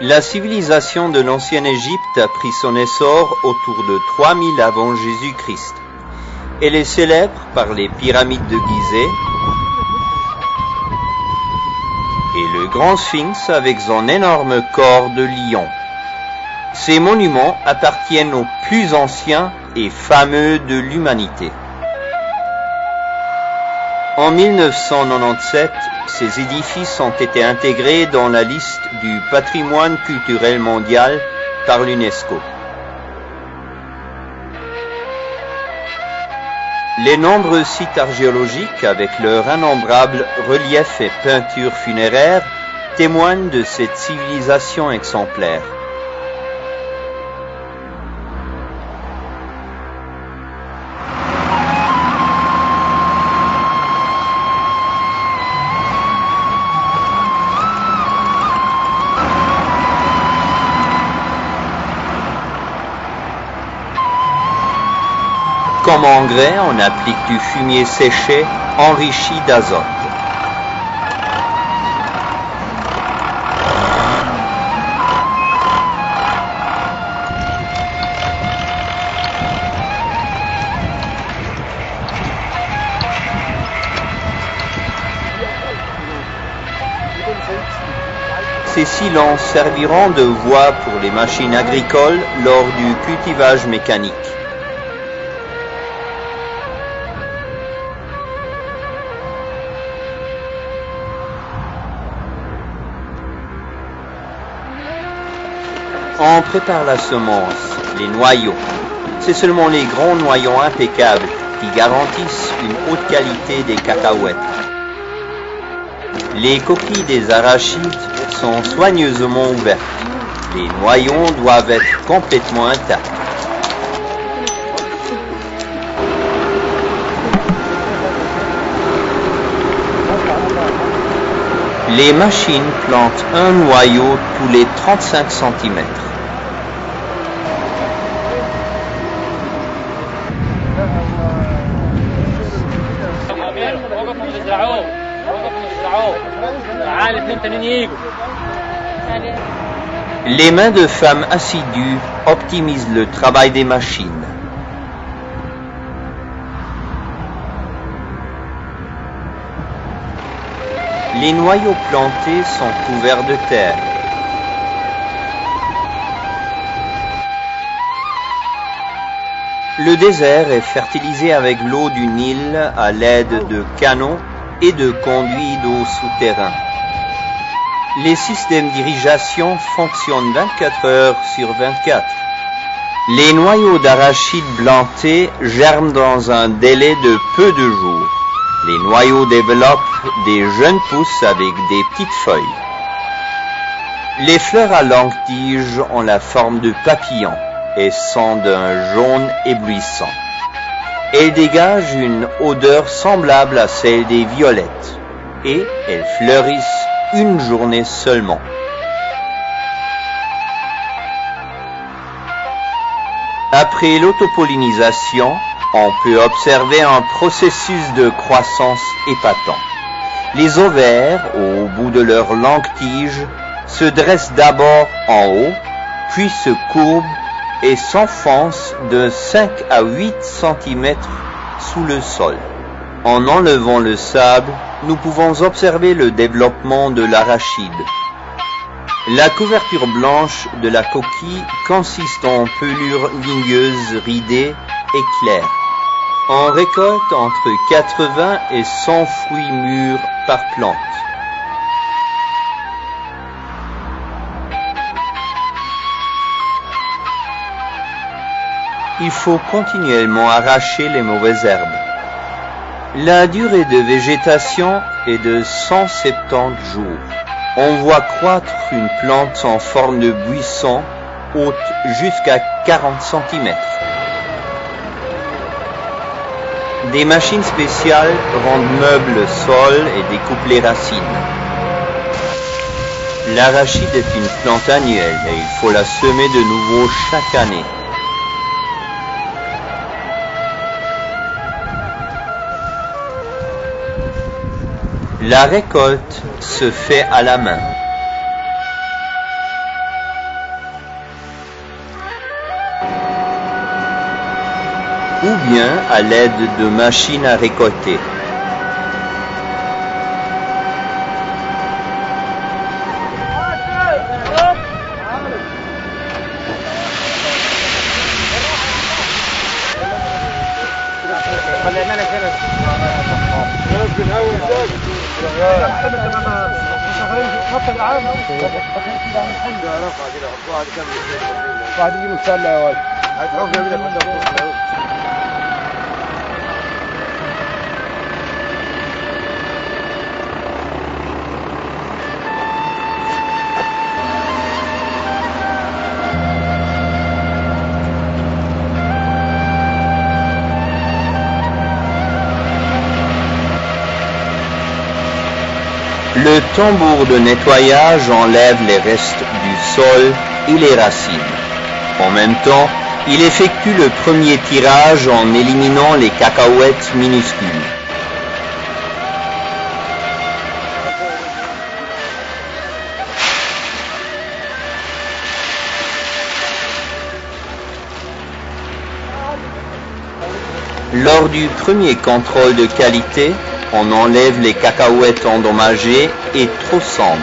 La civilisation de l'ancienne Égypte a pris son essor autour de 3000 avant Jésus-Christ. Elle est célèbre par les pyramides de Gizeh et le grand sphinx avec son énorme corps de lion. Ces monuments appartiennent aux plus anciens et fameux de l'humanité. En 1997, ces édifices ont été intégrés dans la liste du patrimoine culturel mondial par l'UNESCO. Les nombreux sites archéologiques avec leurs innombrables reliefs et peintures funéraires témoignent de cette civilisation exemplaire. Comme engrais, on applique du fumier séché enrichi d'azote. Ces silences serviront de voie pour les machines agricoles lors du cultivage mécanique. On prépare la semence, les noyaux. C'est seulement les grands noyaux impeccables qui garantissent une haute qualité des cacahuètes. Les coquilles des arachides sont soigneusement ouvertes. Les noyaux doivent être complètement intacts. Les machines plantent un noyau tous les 35 cm. Les mains de femmes assidues optimisent le travail des machines. Les noyaux plantés sont couverts de terre. Le désert est fertilisé avec l'eau du Nil à l'aide de canaux et de conduits d'eau souterrains. Les systèmes d'irrigation fonctionnent 24 heures sur 24. Les noyaux d'arachides plantés germent dans un délai de peu de jours. Les noyaux développent des jeunes pousses avec des petites feuilles. Les fleurs à longue tige ont la forme de papillons et sont d'un jaune éblouissant. Elles dégagent une odeur semblable à celle des violettes et elles fleurissent une journée seulement. Après l'autopollinisation, on peut observer un processus de croissance épatant. Les ovaires, au bout de leur longue tige, se dressent d'abord en haut, puis se courbent et s'enfoncent de 5 à 8 cm sous le sol. En enlevant le sable, nous pouvons observer le développement de l'arachide. La couverture blanche de la coquille consiste en pelure ligneuse ridée et claire. On récolte entre 80 et 100 fruits mûrs par plante. Il faut continuellement arracher les mauvaises herbes. La durée de végétation est de 170 jours. On voit croître une plante en forme de buisson haute jusqu'à 40 cm. Des machines spéciales rendent meubles le sol et découpent les racines. L'arachide est une plante annuelle et il faut la semer de nouveau chaque année. La récolte se fait à la main. ou bien à l'aide de machines à récolter. Le tambour de nettoyage enlève les restes du sol et les racines. En même temps, il effectue le premier tirage en éliminant les cacahuètes minuscules. Lors du premier contrôle de qualité, on enlève les cacahuètes endommagées et trop sombres.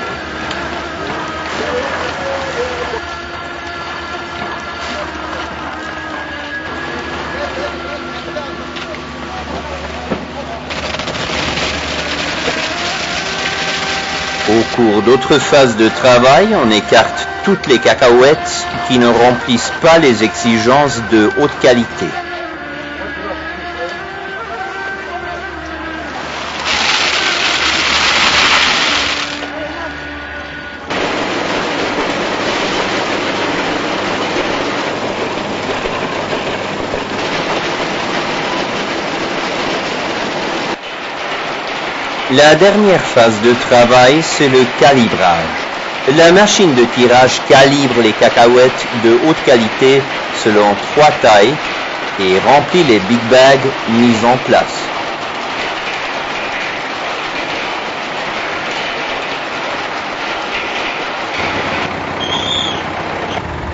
Au cours d'autres phases de travail, on écarte toutes les cacahuètes qui ne remplissent pas les exigences de haute qualité. La dernière phase de travail, c'est le calibrage. La machine de tirage calibre les cacahuètes de haute qualité selon 3 tailles et remplit les big bags mis en place.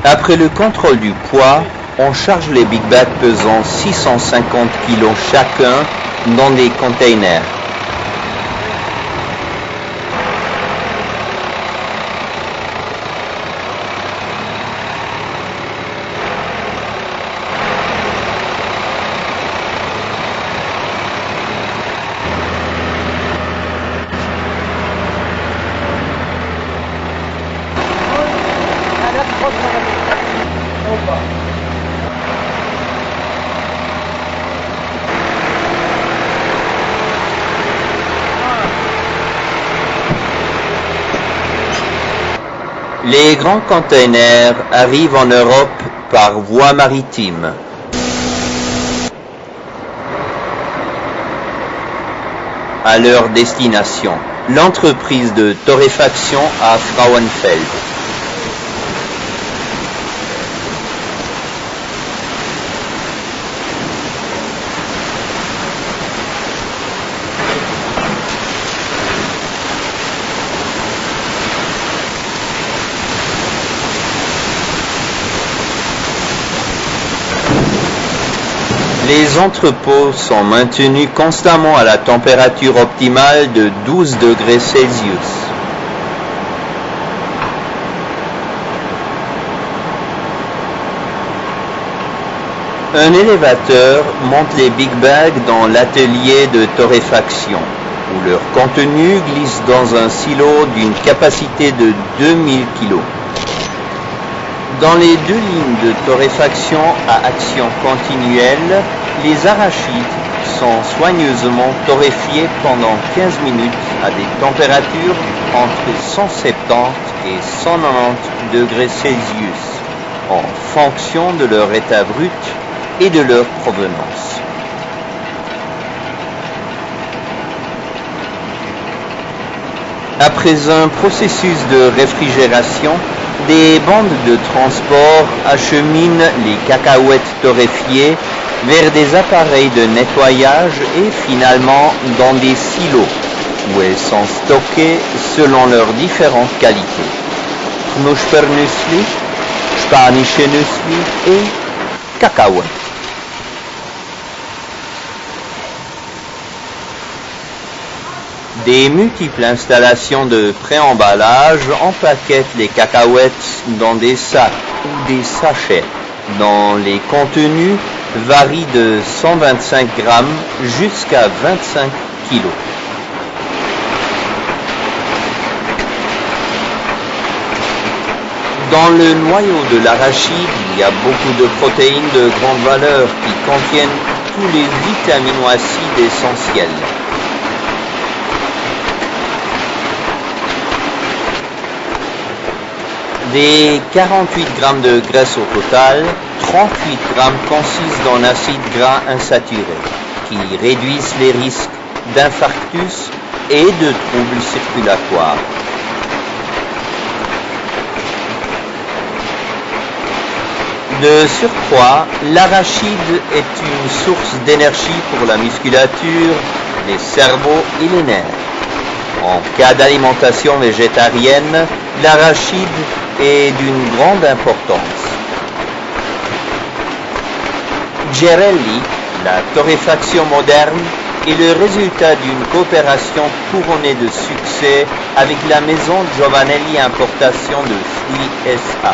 Après le contrôle du poids, on charge les big bags pesant 650 kg chacun dans des containers. Les grands containers arrivent en Europe par voie maritime. À leur destination, l'entreprise de torréfaction à Frauenfeld. Les entrepôts sont maintenus constamment à la température optimale de 12 degrés Celsius. Un élévateur monte les big bags dans l'atelier de torréfaction, où leur contenu glisse dans un silo d'une capacité de 2000 kg. Dans les 2 lignes de torréfaction à action continuelle, les arachides sont soigneusement torréfiés pendant 15 minutes à des températures entre 170 et 190 degrés Celsius, en fonction de leur état brut et de leur provenance. Après un processus de réfrigération, des bandes de transport acheminent les cacahuètes torréfiées vers des appareils de nettoyage et finalement dans des silos où elles sont stockées selon leurs différentes qualités. Knuspernussli, Spanische Nussli et cacahuètes. Des multiples installations de pré-emballage empaquettent les cacahuètes dans des sacs ou des sachets, dont les contenus varient de 125 grammes jusqu'à 25 kilos. Dans le noyau de l'arachide, il y a beaucoup de protéines de grande valeur qui contiennent tous les vitaminoacides essentiels. Des 48 grammes de graisse au total, 38 grammes consistent en acides gras insaturés, qui réduisent les risques d'infarctus et de troubles circulatoires. De surcroît, l'arachide est une source d'énergie pour la musculature, les cerveaux et les nerfs. En cas d'alimentation végétarienne, l'arachide est d'une grande importance. Gerelli, la torréfaction moderne, est le résultat d'une coopération couronnée de succès avec la maison Giovanelli Importation de Fruits S.A.